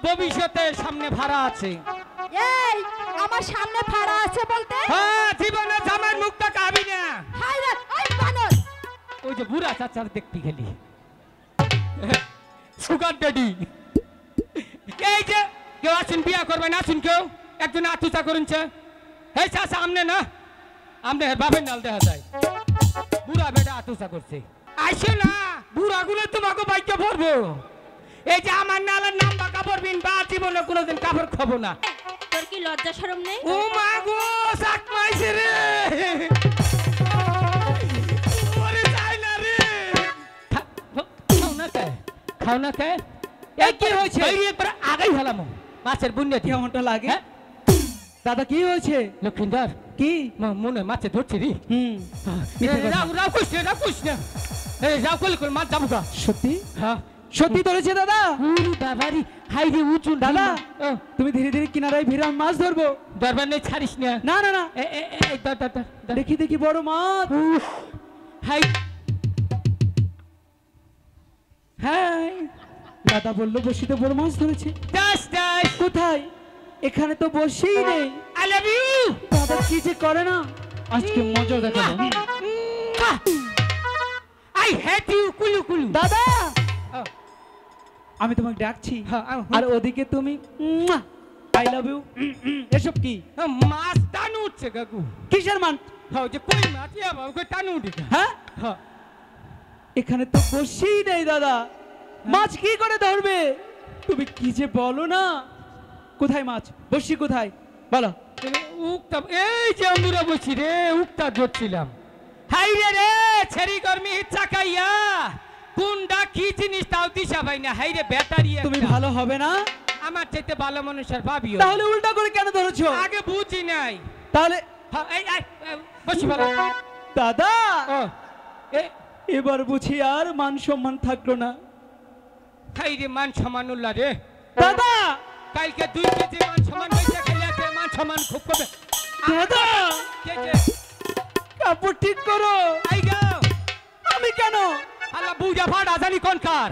ভবিষ্যতে সামনে ভাড়া আছে। এই আমার সামনে ভাড়া আছে বলতে? হ্যাঁ, জীবনে জামার মুখটা কাবি না। হাই রে ওই বানর, ওই যে বুড়া চাচার দেখতে গেলি সুগার ড্যাডি। এই যে কেউ আসুন বিয়া করবেন, আসুন কেউ একজন আতুচা করুনছে। এই চাচা আমনে না, আমনে বাপের নাল দেখা যায় বুড়া বেটা আতুচা করছে। আইসো না, বুড়া গুলো তোমাকে বাইকে ভরবো। এই যে আমার নালের নাম বা কাপড় বিন বা জীবনে কোনোদিন কাপড় খাবো না। তোর কি লজ্জা শরম নেই? ও মা গো, শাক মাইছে রে, ওরে যাই না রে। খাও না কে, খাও না কে? এই কি হয়েছে? একবার আগেই হলাম মাছের বুনিয়া দিয়ে। কেমনটা লাগে দাদা? কি হয়েছে? লক্ষিন্দর কি মনে মাছে ধরছি রে। রাও রাও কইছে, রাও কইছে। এই রাও কইলে কই মাছ যাবো গা। সত্যি? হ্যাঁ সত্যি ধরেছে দাদা? ওরে বাবারি, হাই রে উঁচু দাদা। তুমি ধীরে ধীরে কিনারায় ভিড়ে মাছ ধরবো। দরবার নেই, ছাড়িস না। না না না, এই ধর ধর ধর। দেখি দেখি বড় মাছ। হাই হ্যাঁ, দাদা বললো বসিতে বড় মাছ ধরেছে। দাস দাস কোথায়? এখানে তো বসেই নেই। I love you. দাদা কি যে করে না, আজকে মজা দেখাবো। আই হেট ইউ কুলু কুলু। দাদা আমি তোমাকে ডাকছি আর ওদিকে তুমি আই লাভ ইউ। এসব কি মাছ টানু উঠছে কাকু? কিসের মান? হ্যাঁ, যে কই মাছ ইয়া বাবু কই টানু উঠে। হ্যাঁ হ্যাঁ, এখানে তো বসেই নেই দাদা, মাছ কি করে ধরবে? তুমি কি যে বলো না। কোথায় মাছ? বসি কোথায় বলো? উক্তা এই যে আমরা বসি রে, উক্তা ধরছিলাম। হাই রে রে ছেড়ি গরমি চাকাইয়া কোনটা কি জিনিস তাও দিশা পাই না। হাই রে ব্যাটারি। তুমি ভালো হবে না? আমার চাইতে ভালো মানুষের ভাবিও। তাহলে উল্টা করে কেন ধরেছো? আগে বুঝি নাই। তাহলে এই বসি ভালো দাদা ও এবার বুঝি আর মান সম্মান থাকলো না। হাই রে মান সমান উল্লা রে দাদা। কালকে 2 কেজি মান সমান পয়সা খাইলে আছে, মান সমান খুব কবে। দাদা কাপড় ঠিক করো। আই গো আমি কেন? আল্লাহ বুঝা ফাড়া জানি কোন কার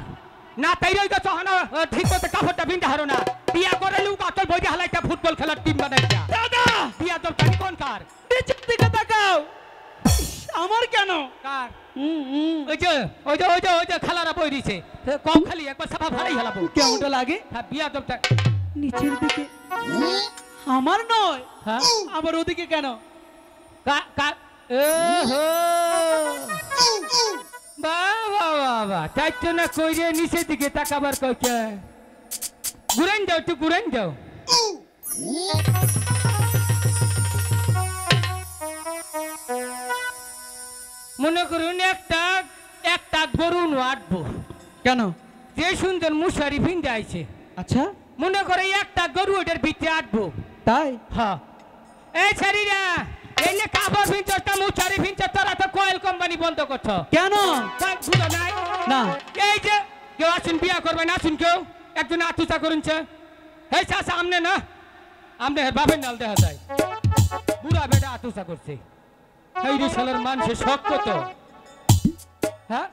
না তাই রই গেছ হানা ঠিক মতো কাপড়টা বিনতে হারো না। বিয়া করে লুক আতল বইতে হালাইটা ফুটবল খেলার টিম বানাইটা। দাদা বিয়া তো জানি কোন কার? নিচের দিকে তাকাও। আমার কেন? কার? ওই যে খালারা বই দিছে কম খালি একবার সাফা ভাড়াই হেলাবো। কেমনটা লাগে? হ্যাঁ, বিয়া তো নিচের দিকে আমার নয়। হ্যাঁ, আবার ওদিকে কেন? বাবা তাই তো না কই রে নিচের দিকে তাকাবার কইছে। ঘুরান যাও, একটু ঘুরান যাও। মনে করুন একটা গরু আটবো। কেন? যে সুন্দর মুশারি ভিন্দে আইছে। আচ্ছা মনে করে একটা গরু ওটার ভিতরে আটবো। তাই? হ্যাঁ। এই ছাড়িরা এই যে কাপড় ভিনচটা মুশারি ভিনচ, তোরা তো কয়েল কোম্পানি বন্ধ করছ কেন? বুঝো নাই না। এই যে কেউ আসুন বিয়া করবেন, আসুন কেউ একজন আতুচা করুনছে। এই চাচা আমনে না, আমনে বাপের নাল দেখা যায় বুড়া বেটা আতুচা করছে। এই রে শালার মানুষের শখ কত। হ্যাঁ,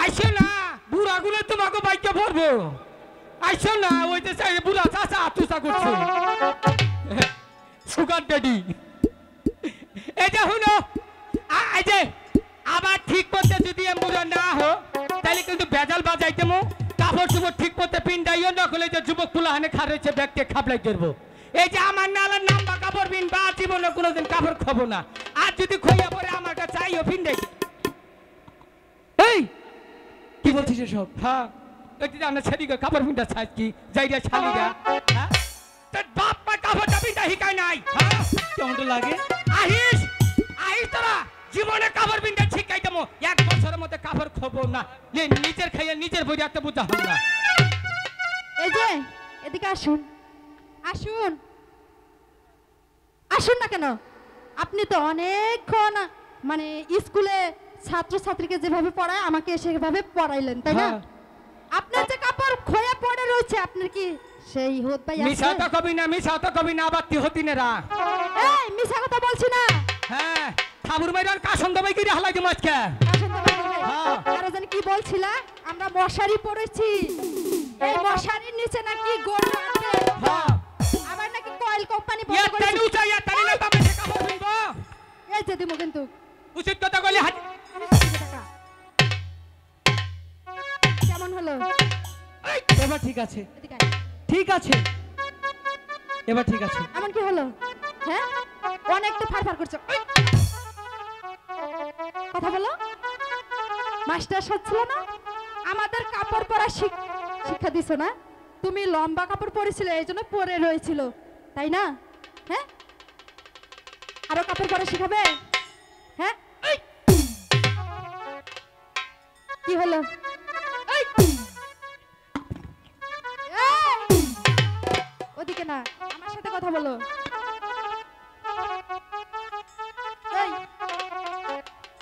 আইসো না, বুড়া গুলো তোমাকে বাইকে ভরবো। আইসো না, ওই যে বুড়া চাচা আতুচা করছে সুগার ড্যাডি। এই যে হুনো এই যে আবার ঠিক করতে যদি বুড়া না হো তাহলে কিন্তু বেজাল বাজাইতে মো কাপড় চুপড় ঠিক করতে পিন্ডাইও না করলে যে যুবক তুলাহানে খারেছে ব্যাগকে খাবলাই ধরবো। এই যে আমার নালের নাম বা কাপড় বিন বা জীবনে কোনোদিন কাপড় খাবো না। আর যদি খইয়া পরে আমার কাছে চাইও পিন্ডাই। এই কি বলছিস এসব? হ্যাঁ, এই যে আমরা ছেড়ি কাপড় পিন্ডা ছাই কি যাইরা ছালিরা। হ্যাঁ, তোর বাপ মা কাপড়টা পিন্ডা হিকাই নাই। হ্যাঁ, কেমনটা লাগে? আহিস তোরা জীবনে কাপড় পিন্ডা শিখাই দেবো। 1 বছরের মধ্যে কাপড় খাবো না। নিজের খাইয়ে নিজের বই একটা বুঝা হবে না। এই যে এদিকে আসুন, আসুন আসুন না কেন? আপনি তো অনেকক্ষণ মানে স্কুলে ছাত্রছাত্রীকে যেভাবে পড়ায় আমাকে সেভাবে পড়াইলেন, তাই না? আপনার যে কাপড় খোয়া পড়ে রয়েছে, আপনার কি সেই হোত ভাই আছে? মিছা তো কবি না, মিছা তো কবি না, আবার হতি না রা। এই মিছা কথা বলছি না। হ্যাঁ, ঠাকুর মাইরার কাসন্দ ভাই কি হালাই দিম আজকে। আর জানি কি বলছিলা? আমরা মশারি পড়েছি, এই মশারির নিচে বলছে নাকি গরু আনবে হ্যাঁ আবার নাকি কয়েল কোম্পানি বন্ধ ইয়া করেছে তানি উঠা ইয়া তানি না বাবা টাকা বলবো এই যে দিমু কিন্তু উচিত কথা কইলে হাত টাকা কেমন হলো এবার ঠিক আছে, এদিকে আয়। ঠিক আছে, এবার ঠিক আছে। এমন কি হলো হ্যাঁ অনেক তো ফারফার করছো কথা বলো মাস্টার হচ্ছিল না আমাদের কাপড় পরা শিক্ষা দিছো না তুমি লম্বা কাপড় পরেছিলে এই জন্য পরে রয়েছিল তাই না হ্যাঁ আরো কাপড় পরা শিখাবে হ্যাঁ কি হলো এই! ওদিকে না আমার সাথে কথা বলো এই,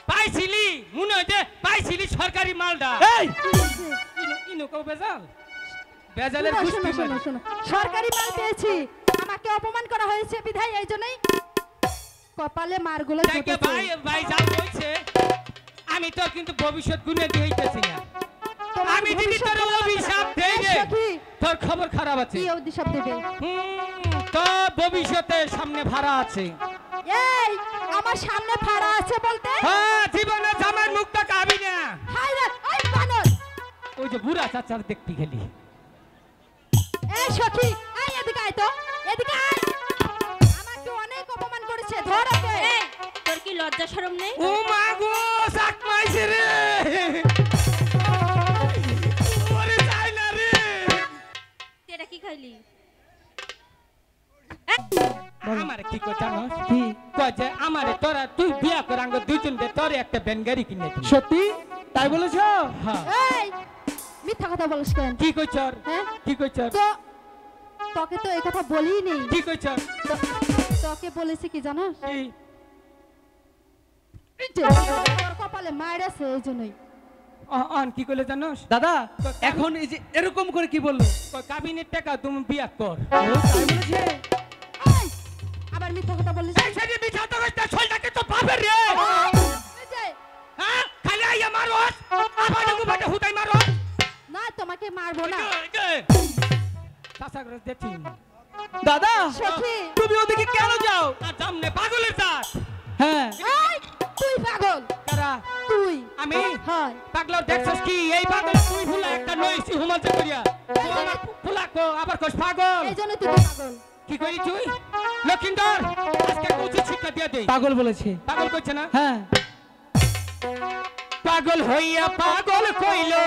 পাইছিলি মনে হইতে পাইছিলি সরকারি মালটা এই কি হয়েছে? ইনো কও বেজাল বেজালের শোনো, গুষ্টি শোনো, মারি শোনো, সরকারি মাল পেয়েছি আমাকে অপমান করা হয়েছে বিধায় এই জন্যই কপালে মারগুলো তাইকে জুটেছে। ভাই ভাই যা কইছে আমি তো কিন্তু ভবিষ্যৎ গুনে দিইতেছি না তোমার আমি যদি ভবিষ্যৎ তোর বলো না। অভিশাপ দেই রে সখী, তোর খবর খারাপ আছে কি অভিশাপ দেবে তো ভবিষ্যতে সামনে ভাড়া আছে এই আমার সামনে ফাড়া আছে বলতে হ্যাঁ জীবনে জামার মুখটা কাবি না হাই রে ওই বানর ওই যে বুড়া চাচার দেখতে গেলি এই সখী এই এদিকে আয় তো এদিকে আয় আমাকে অনেক অপমান করেছে ধর ওকে এই, তোর কি লজ্জা শরম নেই? ও মা গো সাক মাইছে রে ওরে যাই না রে তুই এটা কি খাইলি? আমারে কি কই জানোস কি কয় যে আমারে তোরা তুই বিয়া কর আঙ্গ দুইজন দে তোরে একটা বেনগাড়ি কিনে দিই সত্যি তাই বলেছো? হ্যাঁ এই মিথ্যা কথা বলিস কেন কি কইছর হ্যাঁ কি কইছর তো তোকে তো এই কথা বলিই নেই কি কইছর তোকে বলেছি কি জানোস কি যে তোর কপালে মায়ের আছে এই জন্যই অন কি কইলে জানোস দাদা এখন এই যে এরকম করে কি বললো? কয় কাবিনের টাকা তুমি বিয়া কর ও তাই বলেছে? এই, আবার মিথ্যা কথা বলিস এই সেদি মিছা তো কইতা ছলটাকে তো পাবে রে এই যে, হ্যাঁ খালি আইয়া মারোস আবার ডুবু বাটে হুতাই মারোস না তোমাকে মারবো না চাচা করে দেখি দাদা সখী তুমি ওদিকে কেন যাও? আর সামনে পাগলের জাত হ্যাঁ এই তুই পাগল কারা তুই আমি হয় পাগলার দেখছস কি এই পাগল তুই ফুলা একটা নইছি হুমালতে করিয়া তুই আমার ফুলা কো আবার কস পাগল এই জন্য তুই পাগল কি করি তুই লক্ষিন্দর আজকে উচিত শিক্ষা দিয়ে দেই পাগল বলেছে। পাগল কইছে না হ্যাঁ পাগল হইয়া পাগল কইলো